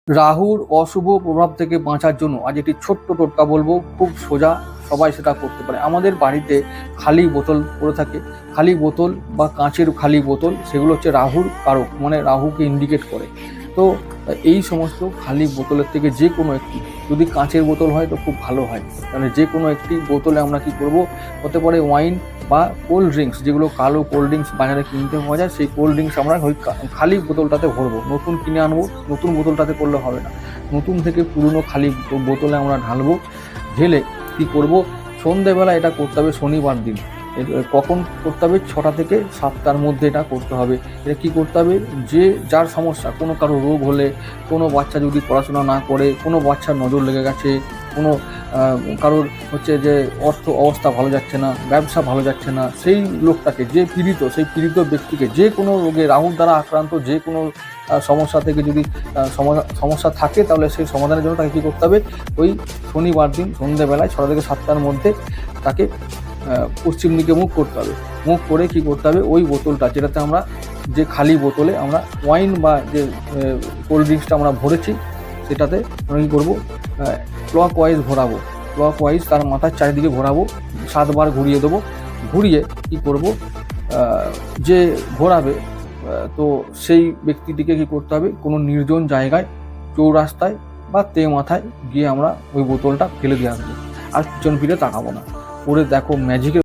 রাহুর অশুভ প্রভাব থেকে বাঁচার জন্য আজ একটি ছোট্ট টোটকা বলবো, খুব সোজা, সবাই সেটা করতে পারে। আমাদের বাড়িতে খালি বোতল পড়ে থাকে, খালি বোতল বা কাঁচের খালি বোতল, সেগুলো হচ্ছে রাহুর কারক, মানে রাহুকে ইন্ডিকেট করে। তো এই সমস্ত খালি বোতলের থেকে যে কোনো একটি, যদি কাঁচের বোতল হয় তো খুব ভালো হয়, তাহলে যে কোনো একটি বোতলে আমরা কি করব, হতে পারে ওয়াইন বা কোল্ড ড্রিঙ্কস, যেগুলো কালো কোল্ড ড্রিঙ্কস বাজারে কিনতে পাওয়া যায়, সেই কোল্ড ড্রিঙ্কস আমরা ওই খালি বোতলটাতে ভরবো। নতুন কিনে আনবো, নতুন বোতলটাতে করলে হবে না, নতুন থেকে পুরনো খালি বোতলে আমরা ঢালবো। ঢেলে কি করব, সন্ধেবেলা এটা করতে হবে শনিবার দিন। কখন করতে হবে? 6টা থেকে 7টার মধ্যে এটা করতে হবে। এটা কি করতে হবে, যে যার সমস্যা, কোনো কারো রোগ হলে, কোনো বাচ্চা যদি পড়াশোনা না করে, কোনো বাচ্চার নজর লেগে গেছে, কোনো কারোর হচ্ছে যে অর্থ অবস্থা ভালো যাচ্ছে না, ব্যবসা ভালো যাচ্ছে না, সেই লোকটাকে, যে পীড়িত, সেই পীড়িত ব্যক্তিকে, যে কোনো রোগে রাহুর দ্বারা আক্রান্ত যে কোনো সমস্যা থেকে যদি সমস্যা থাকে, তাহলে সেই সমাধানের জন্য তাকে কী করতে হবে, ওই শনিবার দিন সন্ধ্যেবেলায় 6টা থেকে 7টার মধ্যে তাকে পশ্চিম দিকে মুখ করতে হবে। মুখ করে কি করতে হবে, ওই বোতলটা, যেটাতে আমরা, যে খালি বোতলে আমরা ওয়াইন বা যে কোল্ড ড্রিঙ্কসটা আমরা ভরেছি, সেটাতে আমরা কী করবো, ক্লক ওয়াইজ ঘোরাবো, ক্লক ওয়াইজ তার মাথার চারিদিকে ঘোরাবো, 7বার ঘুরিয়ে দেবো। ঘুরিয়ে কি করব, যে ঘোরাবে, তো সেই ব্যক্তিটিকে কি করতে হবে, কোনো নির্জন জায়গায়, চৌরাস্তায় বা মাথায় গিয়ে আমরা ওই বোতলটা ফেলে দিয়ে আসবো, আর পিছন ফিরে তাকাবো না। করে দেখো ম্যাজিকের